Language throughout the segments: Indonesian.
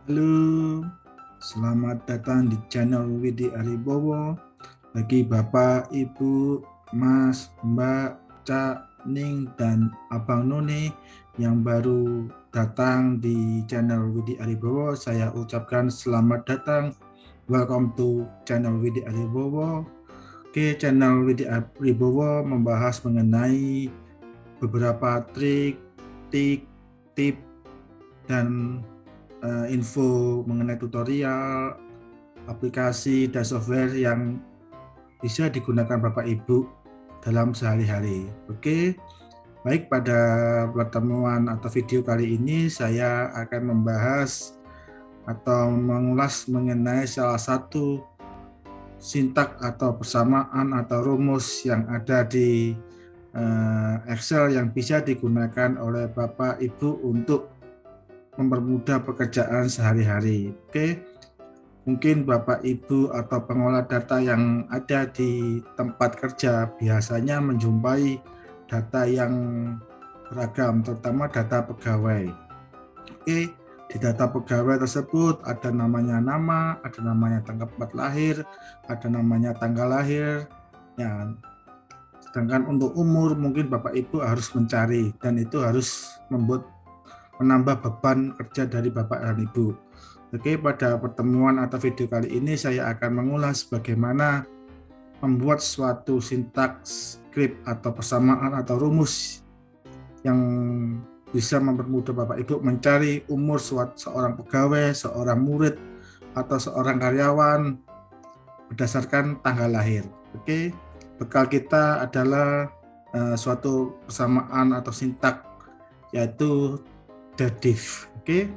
Halo, selamat datang di channel Widi Aribowo. Bagi Bapak, Ibu, Mas, Mbak, Cak, Ning, dan Abang None yang baru datang di channel Widi Aribowo, saya ucapkan selamat datang. Welcome to channel Widi Aribowo. Oke, channel Widi Aribowo membahas mengenai beberapa trik, tip, dan info mengenai tutorial, aplikasi, dan software yang bisa digunakan Bapak Ibu dalam sehari-hari. Oke, baik, pada pertemuan atau video kali ini saya akan membahas atau mengulas mengenai salah satu sintak atau persamaan atau rumus yang ada di Excel yang bisa digunakan oleh Bapak Ibu untuk mempermudah pekerjaan sehari-hari. Oke, mungkin Bapak Ibu atau pengolah data yang ada di tempat kerja biasanya menjumpai data yang beragam, terutama data pegawai. Oke, di data pegawai tersebut ada namanya nama, ada namanya tempat lahir, ada namanya tanggal lahir. Ya, sedangkan untuk umur mungkin Bapak Ibu harus mencari, dan itu harus menambah beban kerja dari Bapak dan Ibu. Oke, pada pertemuan atau video kali ini saya akan mengulas bagaimana membuat suatu sintaks, script atau persamaan atau rumus yang bisa mempermudah Bapak Ibu mencari umur seorang pegawai, seorang murid, atau seorang karyawan berdasarkan tanggal lahir. Oke, bekal kita adalah suatu persamaan atau sintak, yaitu DADIV. Oke,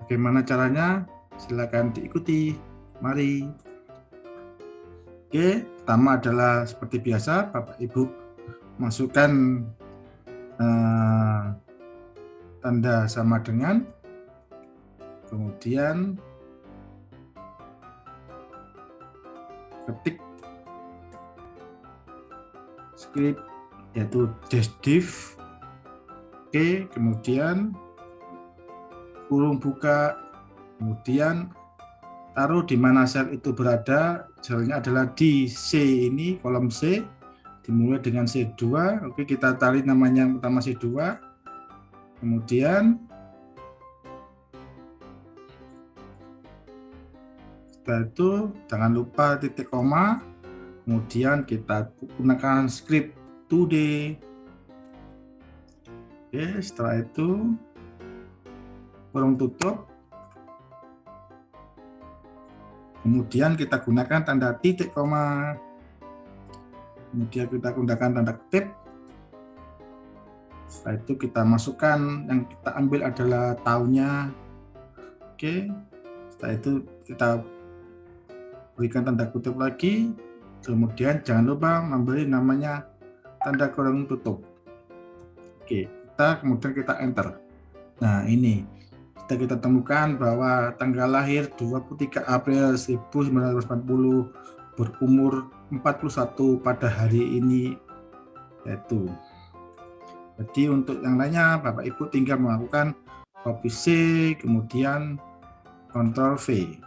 bagaimana caranya? Silakan diikuti. Mari. Oke, pertama adalah seperti biasa, Bapak Ibu masukkan tanda sama dengan, kemudian ketik script yaitu -div. Oke, kemudian kurung buka, kemudian taruh di mana sel itu berada. Selnya adalah di C ini, kolom C, dimulai dengan C2. Oke, kita tarik namanya yang pertama C2. Kemudian setelah itu jangan lupa titik koma. Kemudian kita gunakan script today. Oke, setelah itu kurung tutup. Kemudian kita gunakan tanda titik koma. Kemudian kita gunakan tanda kutip. Setelah itu kita masukkan, yang kita ambil adalah tahunnya. Oke, setelah itu kita berikan tanda kutip lagi. Kemudian jangan lupa memberi namanya tanda kurung tutup. Oke, kemudian kita enter. Nah, ini kita temukan bahwa tanggal lahir 23 April 1940, berumur 41 pada hari ini, yaitu. Jadi untuk yang lainnya Bapak Ibu tinggal melakukan copy C, kemudian Ctrl V.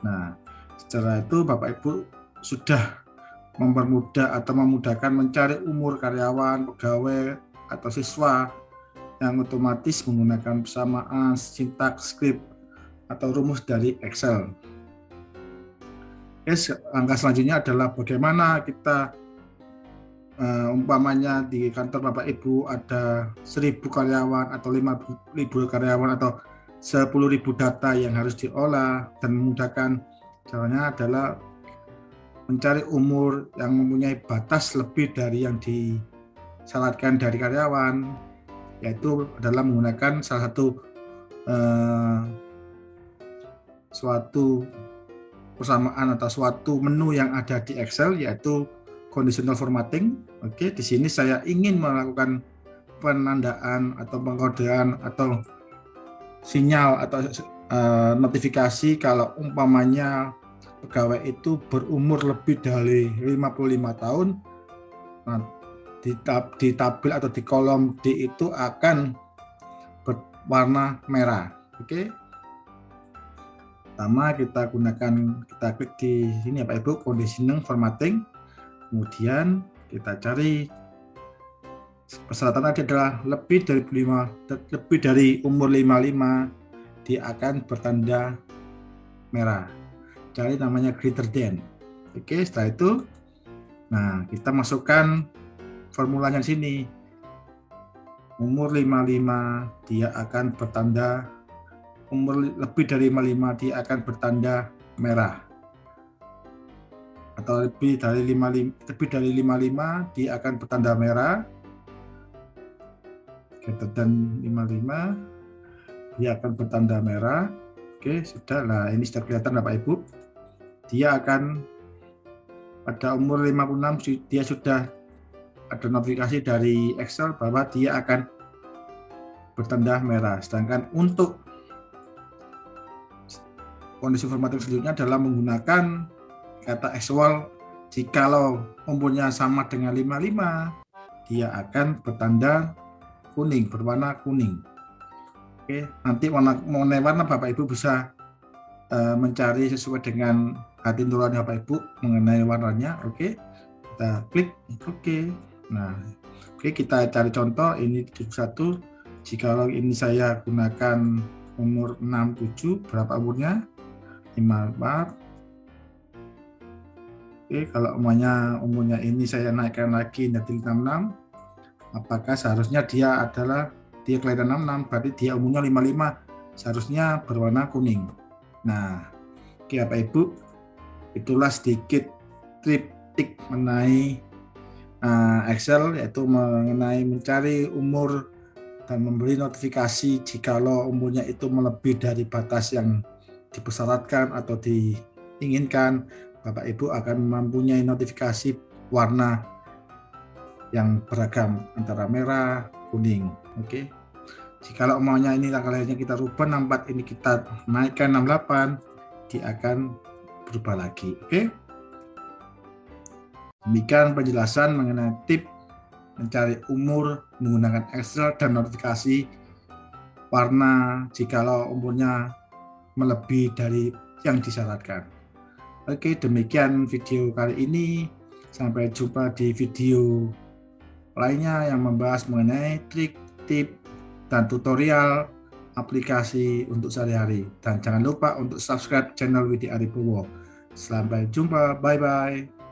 Nah, setelah itu Bapak Ibu sudah mempermudah atau memudahkan mencari umur karyawan, pegawai, atau siswa yang otomatis menggunakan persamaan, sintaks, script, atau rumus dari Excel. Langkah selanjutnya adalah bagaimana kita umpamanya di kantor Bapak Ibu ada 1.000 karyawan atau 5.000 karyawan atau 10.000 data yang harus diolah, dan memudahkan. Caranya adalah mencari umur yang mempunyai batas lebih dari yang disyaratkan dari karyawan, yaitu adalah menggunakan salah satu suatu persamaan atau suatu menu yang ada di Excel, yaitu conditional formatting. Oke, di sini saya ingin melakukan penandaan atau pengkodean atau sinyal atau notifikasi kalau umpamanya pegawai itu berumur lebih dari 55 tahun. Nah, di tabel atau di kolom D itu akan berwarna merah. Oke. Pertama kita klik di sini ya Pak Ibu, conditioning formatting. Kemudian kita cari persyaratan adalah lebih dari umur 55 dia akan bertanda merah. Cari namanya greater than. Oke, setelah itu nah kita masukkan formulanya di sini. Umur 55 dia akan bertanda, umur lebih dari 55 dia akan bertanda merah. Atau lebih dari 55 dia akan bertanda merah. Greater than 55 dia akan bertanda merah. Oke, sudah lah, ini sudah kelihatan Bapak Ibu. Dia akan pada umur 56 dia sudah ada notifikasi dari Excel bahwa dia akan bertanda merah. Sedangkan untuk kondisi formatting selanjutnya adalah menggunakan kata actual. Jikalau umurnya sama dengan 55, dia akan bertanda kuning, berwarna kuning. Oke, nanti warna Bapak Ibu bisa mencari sesuai dengan hati nurani Bapak Ibu mengenai warnanya. Oke, kita klik oke. Nah, oke, kita cari contoh ini 71. Jikalau ini saya gunakan umur 67, berapa umurnya? 54. Oke, kalau umurnya ini saya naikkan lagi menjadi 66, apakah seharusnya dia kelihatan 66, berarti dia umurnya 55, seharusnya berwarna kuning. Nah, oke Bapak Ibu, itulah sedikit trik mengenai Excel, yaitu mengenai mencari umur dan memberi notifikasi jikalau umurnya itu melebihi dari batas yang dipersyaratkan atau diinginkan. Bapak Ibu akan mempunyai notifikasi warna yang beragam antara merah, kuning. Oke. Jikalau maunya ini tanggal lahirnya kita rubah 64, ini kita naikkan 68, dia akan berubah lagi. Oke. Demikian penjelasan mengenai tip mencari umur menggunakan Excel dan notifikasi warna jikalau umurnya melebihi dari yang disyaratkan. Oke, demikian video kali ini. Sampai jumpa di video lainnya yang membahas mengenai trik, tip, dan tutorial aplikasi untuk sehari-hari. Dan jangan lupa untuk subscribe channel Widi Aribowo. Sampai jumpa, bye-bye.